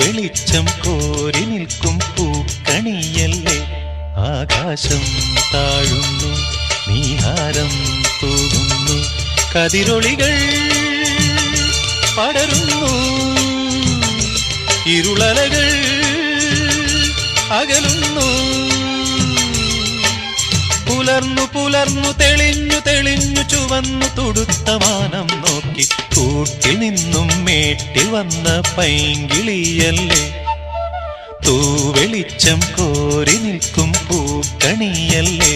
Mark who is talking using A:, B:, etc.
A: വെളിച്ചം കോരി നിൽക്കും പൂക്കണിയല്ലേ. ആകാശം താഴുന്നു, നീഹാരം തൂകുന്നു, കതിരൊളികൾ പടരുന്നു, ഇരുളലകൾ അകലുന്നു. പുലർന്നു പുലർന്നു തെളിഞ്ഞു തെളിഞ്ഞു ചുവന്നു തുടുത്ത മാനം നോക്കി കൂട്ടിൽ നിന്നും മേട്ടിൽ വന്ന പൈങ്കിളിയല്ലേ. തൂവെളിച്ചം കോരി നിൽക്കും പൂക്കണിയല്ലേ.